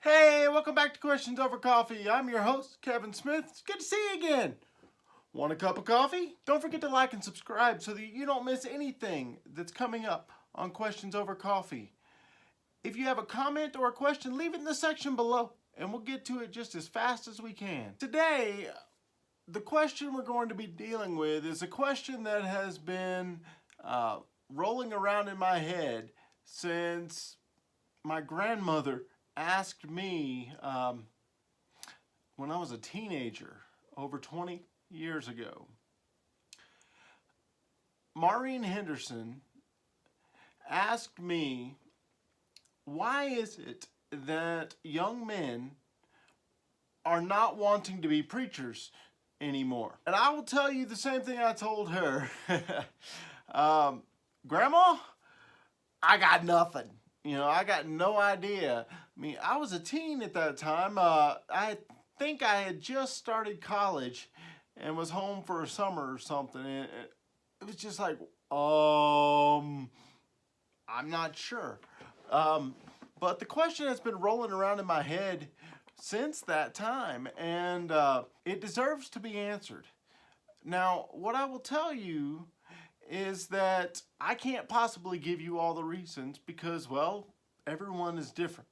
Hey, welcome back to Questions Over Coffee. I'm your host, Kevin Smith. It's good to see you again. Want a cup of coffee? Don't forget to like and subscribe so that you don't miss anything that's coming up on Questions Over Coffee. If you have a comment or a question, leave it in the section below and we'll get to it just as fast as we can. Today, the question we're going to be dealing with is a question that has been rolling around in my head since my grandmother asked me when I was a teenager over 20 years ago. Maureen Henderson asked me, why is it that young men are not wanting to be preachers anymore? And I will tell you the same thing I told her. Grandma, I got nothing. I got no idea. I mean, I was a teen at that time. I think I had just started college and was home for a summer or something. And it was just like, I'm not sure. But the question has been rolling around in my head since that time, and it deserves to be answered. Now, what I will tell you is that I can't possibly give you all the reasons because, well, everyone is different.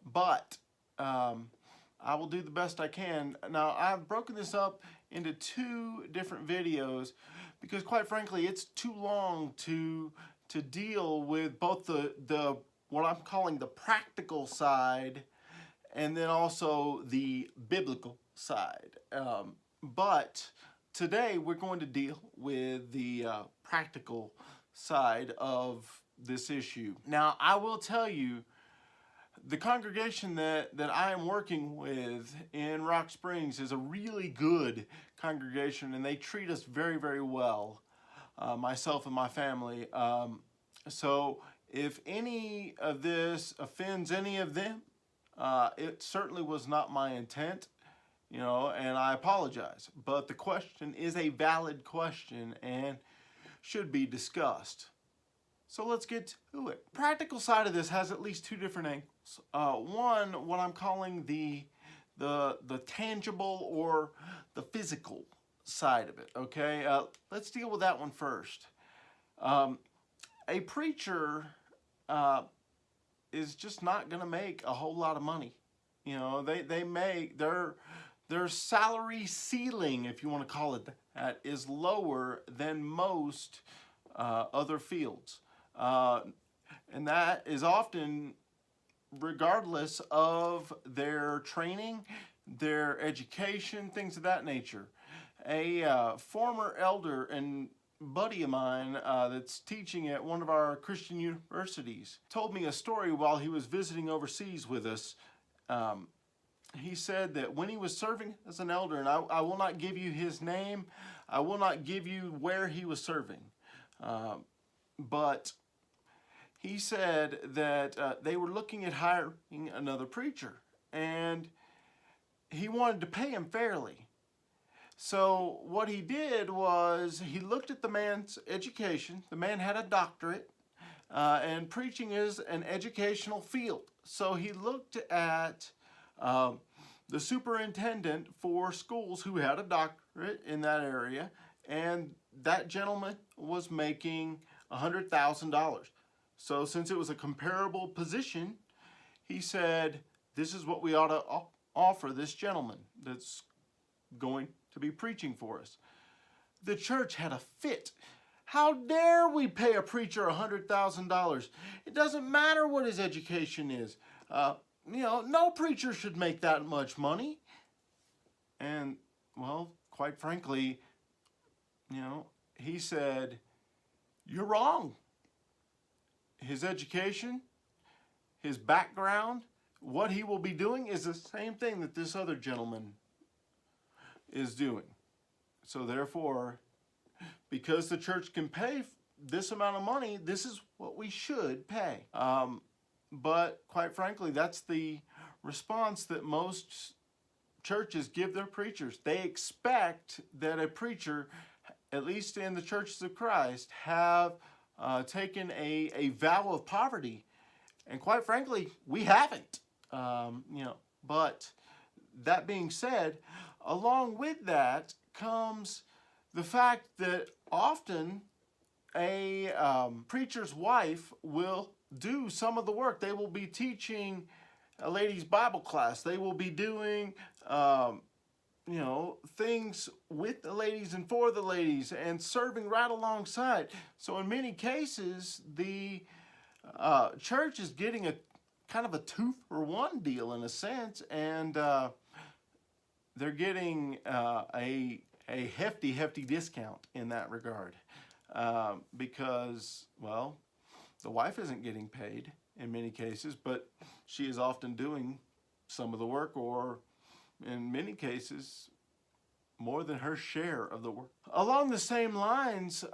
But I will do the best I can. Now, I've broken this up into 2 different videos because, quite frankly, it's too long to deal with both the what I'm calling the practical side and then also the biblical side. But today we're going to deal with the practical side of this issue. Now, I will tell you, the congregation that I am working with in Rock Springs is a really good congregation, and they treat us very, very well, myself and my family. So if any of this offends any of them, it certainly was not my intent. And I apologize. But the question is a valid question and should be discussed. So let's get to it. Practical side of this has at least 2 different angles. One, what I'm calling the tangible or the physical side of it. Okay, let's deal with that one first. A preacher is just not going to make a whole lot of money. They make their salary ceiling, if you want to call it that, is lower than most other fields. And that is often regardless of their training, their education, things of that nature. A former elder and buddy of mine that's teaching at one of our Christian universities told me a story while he was visiting overseas with us. He said that when he was serving as an elder, and I will not give you his name, I will not give you where he was serving, but he said that they were looking at hiring another preacher, and he wanted to pay him fairly. So what he did was he looked at the man's education. The man had a doctorate, and preaching is an educational field. So he looked at the superintendent for schools who had a doctorate in that area, and that gentleman was making $100,000. So since it was a comparable position, he said, this is what we ought to offer this gentleman that's going to be preaching for us. The church had a fit. How dare we pay a preacher $100,000? It doesn't matter what his education is. No preacher should make that much money. And, well, quite frankly, he said, you're wrong. His education, his background, what he will be doing is the same thing that this other gentleman is doing. So therefore, because the church can pay this amount of money, this is what we should pay. But quite frankly, that's the response that most churches give their preachers. They expect that a preacher, at least in the churches of Christ, have taken a vow of poverty. And quite frankly, we haven't. But that being said, along with that comes the fact that often a preacher's wife will do some of the work. They will be teaching a ladies' Bible class. They will be doing, things with the ladies and for the ladies and serving right alongside. So in many cases, the church is getting a kind of a 2-for-1 deal in a sense, and they're getting a hefty discount in that regard because, well, the wife isn't getting paid in many cases, but she is often doing some of the work, or in many cases, more than her share of the work. Along the same lines,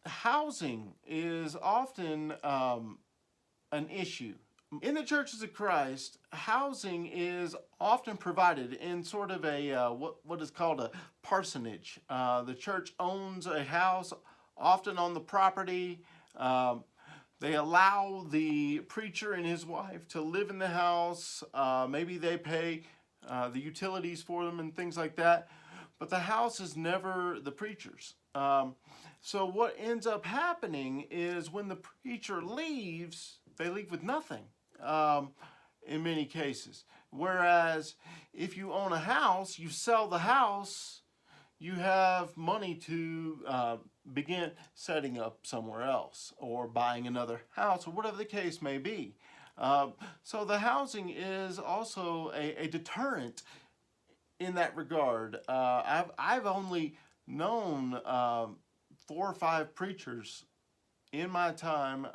housing is often an issue. In the churches of Christ, housing is often provided in sort of a what is called a parsonage. The church owns a house, often on the property. They allow the preacher and his wife to live in the house. Maybe they pay the utilities for them and things like that. But the house is never the preacher's. So what ends up happening is when the preacher leaves, they leave with nothing in many cases. Whereas if you own a house, you sell the house, you have money to begin setting up somewhere else or buying another house or whatever the case may be. So the housing is also a deterrent in that regard. I've only known 4 or 5 preachers in my time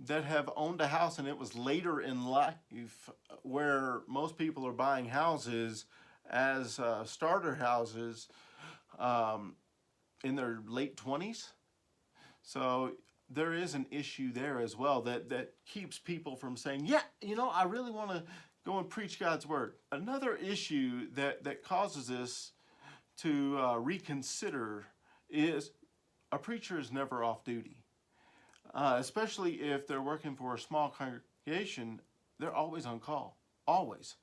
that have owned a house, and it was later in life where most people are buying houses as starter houses in their late 20s. So there is an issue there as well that keeps people from saying, yeah, I really want to go and preach God's word. Another issue that causes this to reconsider is a preacher is never off duty. Especially if they're working for a small congregation, they're always on call, always.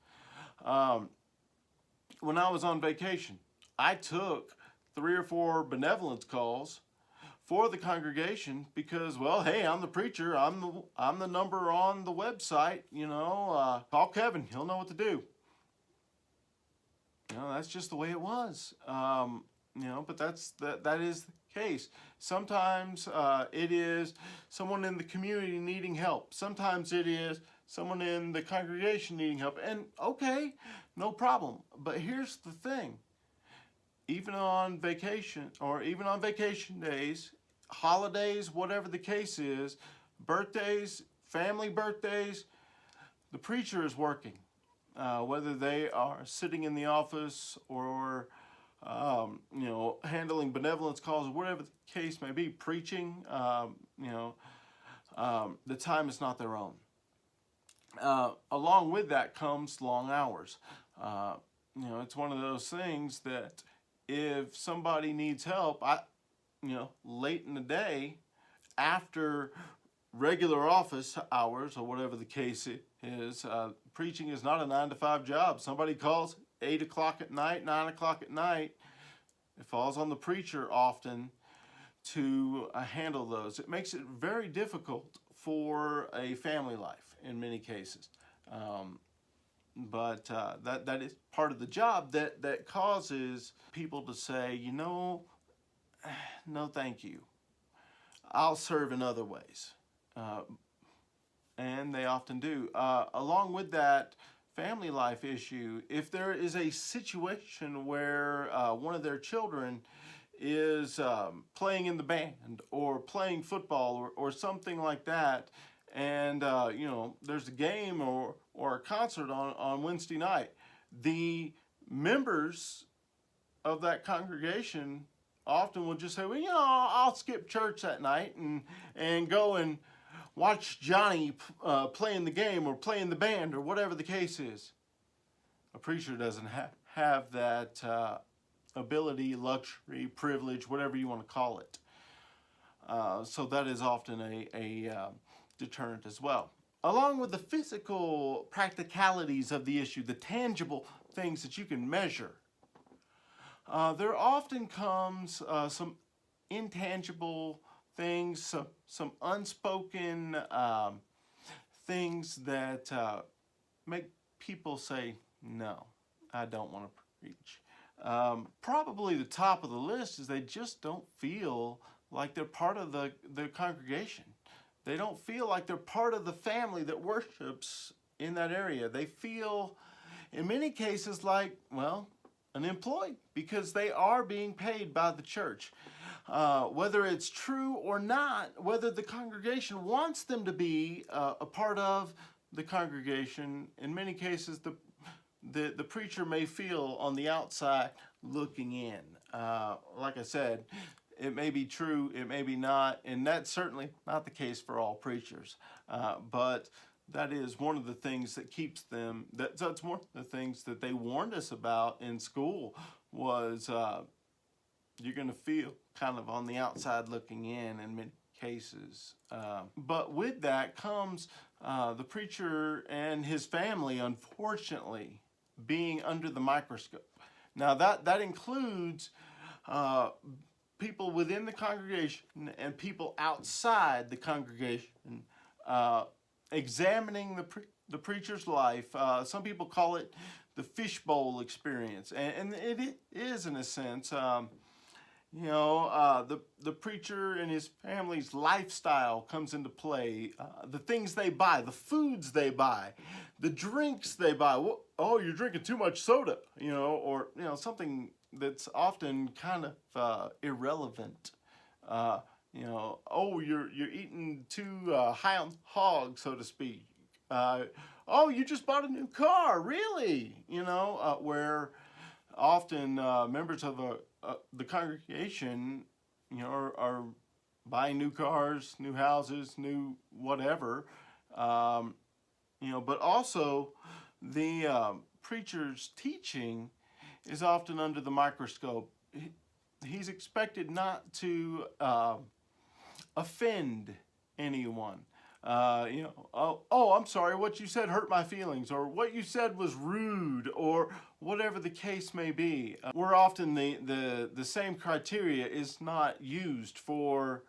When I was on vacation, I took 3 or 4 benevolence calls for the congregation because, well, hey, I'm the preacher. I'm the number on the website. Call Kevin. He'll know what to do. That's just the way it was. But that is the case. Sometimes it is someone in the community needing help. Sometimes it is someone in the congregation needing help. And okay, no problem. But here's the thing. Even on vacation or even on vacation days, holidays, whatever the case is, birthdays, family birthdays, the preacher is working. Whether they are sitting in the office or handling benevolence calls or whatever the case may be, preaching, the time is not their own. Along with that comes long hours. It's one of those things that if somebody needs help, late in the day, after regular office hours or whatever the case is, preaching is not a 9-to-5 job. Somebody calls 8 o'clock at night, 9 o'clock at night. It falls on the preacher often to handle those. It makes it very difficult for a family life in many cases. But that is part of the job that causes people to say, no thank you. I'll serve in other ways. And they often do. Along with that family life issue, if there is a situation where one of their children is playing in the band or playing football or something like that, and there's a game or a concert on Wednesday night, the members of that congregation often will just say, well, I'll skip church that night and go and watch Johnny play in the game or play in the band or whatever the case is. A preacher doesn't have that ability, luxury, privilege, whatever you want to call it. So that is often a deterrent as well. along with the physical practicalities of the issue, the tangible things that you can measure, there often comes some intangible things, some unspoken things that make people say, no, I don't want to preach. Probably the top of the list is they just don't feel like they're part of the congregation. They don't feel like they're part of the family that worships in that area. They feel, in many cases, like, well, an employee, because they are being paid by the church. Whether it's true or not, whether the congregation wants them to be a part of the congregation, in many cases the preacher may feel on the outside looking in. Like I said, it may be true, it may be not, and that's certainly not the case for all preachers. But that is one of the things that keeps them, that's one of the things that they warned us about in school was you're going to feel kind of on the outside looking in many cases. But with that comes the preacher and his family, unfortunately, being under the microscope. Now that includes people within the congregation and people outside the congregation examining the preacher's life. Some people call it the fishbowl experience, and it is in a sense. The preacher and his family's lifestyle comes into play. The things they buy, the foods they buy, the drinks they buy. Oh, you're drinking too much soda, or something that's often kind of irrelevant. Oh, you're eating too high on hog, so to speak. Oh, you just bought a new car, really? Where often members of the congregation, are buying new cars, new houses, new whatever, but also the preacher's teaching is often under the microscope. He's expected not to offend anyone. I'm sorry, what you said hurt my feelings, or what you said was rude, or whatever the case may be. Where often the same criteria is not used for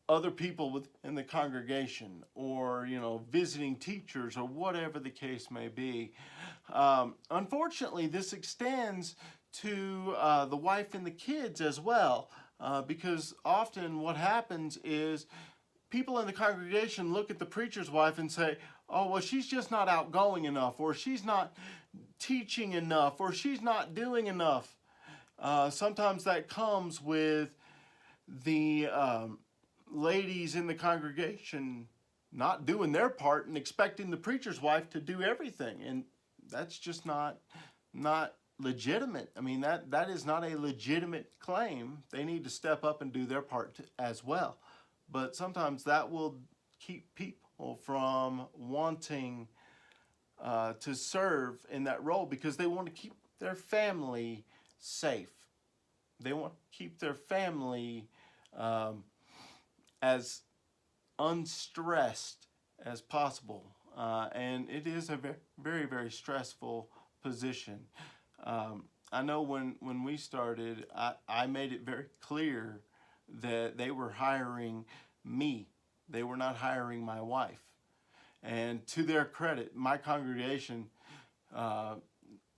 other people within the congregation, or visiting teachers, or whatever the case may be. Unfortunately, this extends to the wife and the kids as well, because often what happens is people in the congregation look at the preacher's wife and say, oh, well, she's just not outgoing enough, or she's not teaching enough, or she's not doing enough. Sometimes that comes with the ladies in the congregation not doing their part and expecting the preacher's wife to do everything. And that's just not legitimate. I mean, that is not a legitimate claim. They need to step up and do their part as well. But sometimes that will keep people from wanting to serve in that role, because they want to keep their family safe. They want to keep their family as unstressed as possible. And it is a very, very, very stressful position. I know when we started, I made it very clear that they were hiring me. They were not hiring my wife. And to their credit, my congregation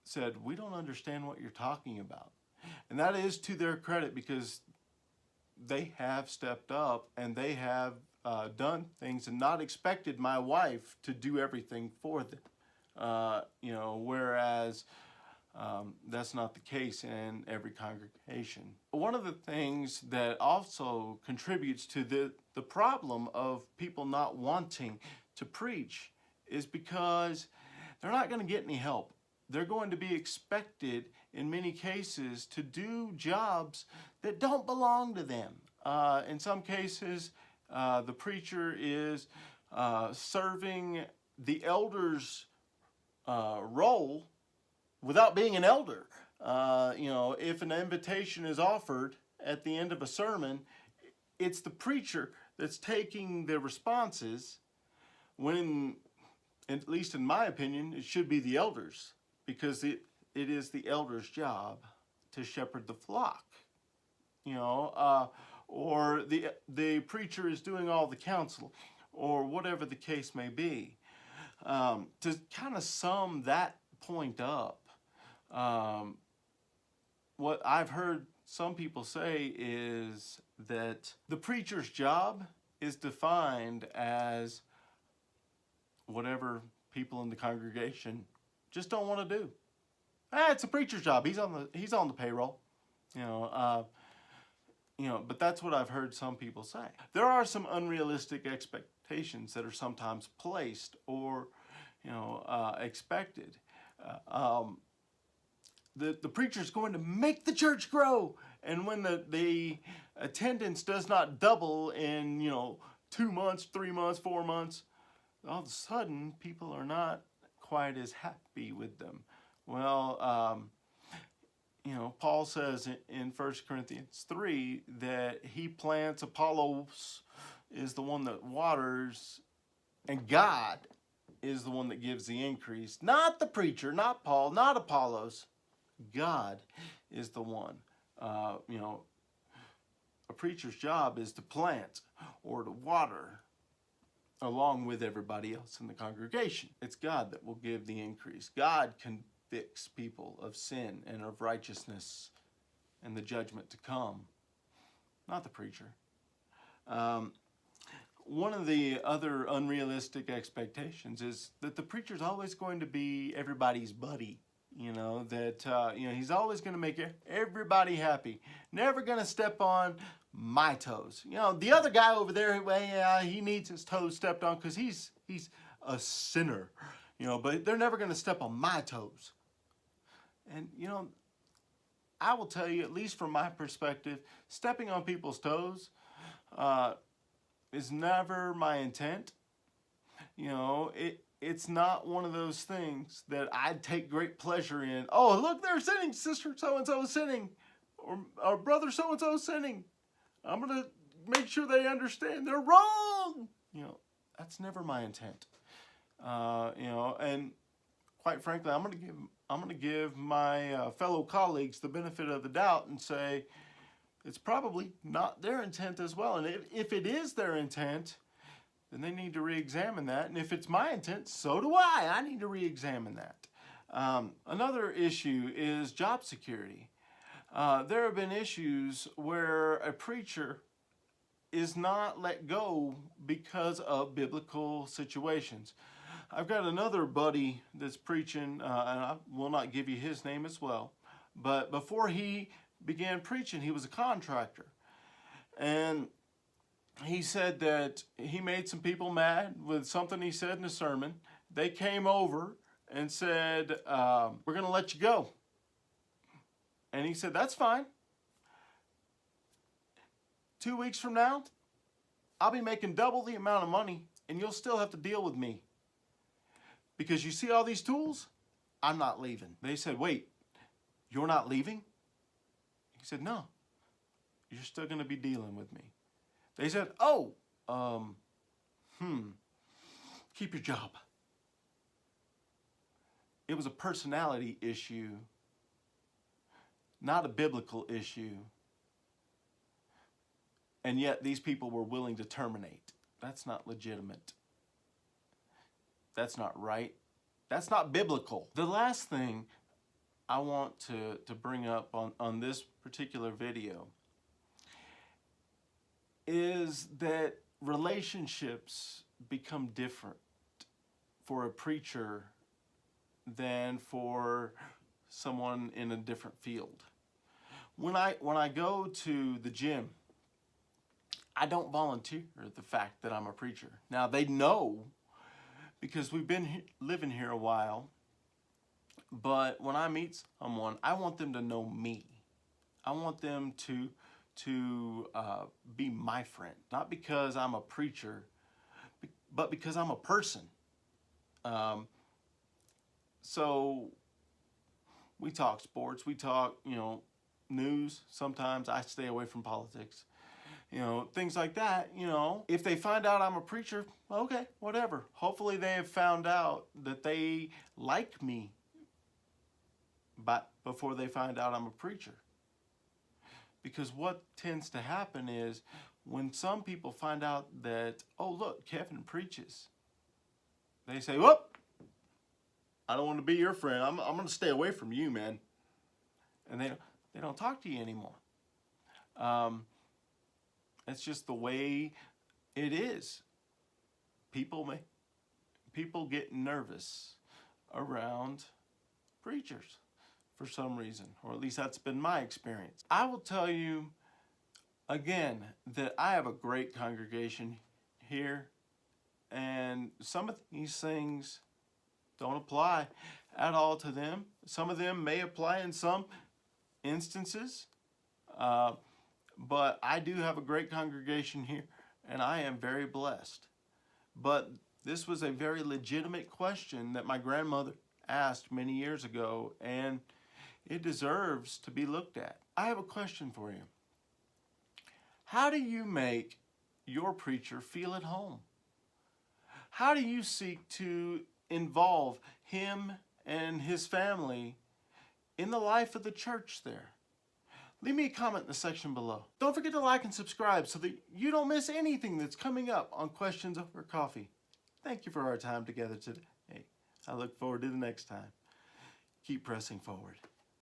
said, we don't understand what you're talking about. And that is to their credit, because they have stepped up and they have done things and not expected my wife to do everything for them. Whereas that's not the case in every congregation. One of the things that also contributes to the problem of people not wanting to preach is because they're not going to get any help. They're going to be expected, in many cases, to do jobs that don't belong to them. In some cases, the preacher is serving the elder's role without being an elder. If an invitation is offered at the end of a sermon, it's the preacher that's taking the responses, when at least in my opinion, it should be the elders, because it is the elders' job to shepherd the flock. You know, or the preacher is doing all the counseling, or whatever the case may be. To kind of sum that point up, what I've heard some people say is that the preacher's job is defined as whatever people in the congregation just don't want to do. It's a preacher's job. He's on the payroll. But that's what I've heard some people say. There are some unrealistic expectations that are sometimes placed or, expected. The preacher's going to make the church grow, and when the attendance does not double in 2 months, 3 months, 4 months, all of a sudden people are not quite as happy with them. Well, Paul says in 1 Corinthians 3 that he plants, Apollos is the one that waters, and God is the one that gives the increase. Not the preacher, not Paul, not Apollos. God is the one. A preacher's job is to plant or to water along with everybody else in the congregation. It's God that will give the increase. God convicts people of sin and of righteousness and the judgment to come, not the preacher. One of the other unrealistic expectations is that the preacher's always going to be everybody's buddy. He's always going to make everybody happy. Never going to step on my toes. The other guy over there, he needs his toes stepped on because he's a sinner. But they're never going to step on my toes. And, I will tell you, at least from my perspective, stepping on people's toes is never my intent. It's not one of those things that I take great pleasure in. Oh, look, they're sinning. Sister so-and-so is sinning. Or brother so-and-so is sinning. I'm going to make sure they understand they're wrong. That's never my intent. And quite frankly, I'm going to give my fellow colleagues the benefit of the doubt and say it's probably not their intent as well. And if it is their intent, then they need to re-examine that. And if it's my intent, so do I. I need to re-examine that. Another issue is job security. There have been issues where a preacher is not let go because of biblical situations. I've got another buddy that's preaching, and I will not give you his name as well, but before he began preaching, he was a contractor. And he said that he made some people mad with something he said in a sermon. They came over and said, we're going to let you go. And he said, that's fine. 2 weeks from now, I'll be making double the amount of money, and you'll still have to deal with me. Because you see all these tools? I'm not leaving. They said, wait, you're not leaving? He said, no, you're still going to be dealing with me. They said, keep your job. It was a personality issue, not a biblical issue. And yet these people were willing to terminate. That's not legitimate. That's not right. That's not biblical. The last thing I want to bring up on this particular video is that relationships become different for a preacher than for someone in a different field. When I go to the gym, I don't volunteer the fact that I'm a preacher. Now they know because we've been living here a while, but when I meet someone, I want them to know me. I want them to be my friend, not because I'm a preacher, but because I'm a person. So we talk sports, we talk, news. Sometimes I stay away from politics. things like that. If they find out I'm a preacher, okay, whatever. Hopefully they have found out that they like me but before they find out I'm a preacher. Because what tends to happen is when some people find out that, oh, look, Kevin preaches, they say, whoop, I don't want to be your friend. I'm going to stay away from you, man. And they don't talk to you anymore. It's just the way it is. People get nervous around preachers for some reason, or at least that's been my experience. I will tell you again that I have a great congregation here, and some of these things don't apply at all to them. Some of them may apply in some instances, but I do have a great congregation here, and I am very blessed. But this was a very legitimate question that my grandmother asked many years ago, and it deserves to be looked at. I have a question for you. How do you make your preacher feel at home? How do you seek to involve him and his family in the life of the church there? Leave me a comment in the section below. Don't forget to like and subscribe so that you don't miss anything that's coming up on Questions Over Coffee. Thank you for our time together today. I look forward to the next time. Keep pressing forward.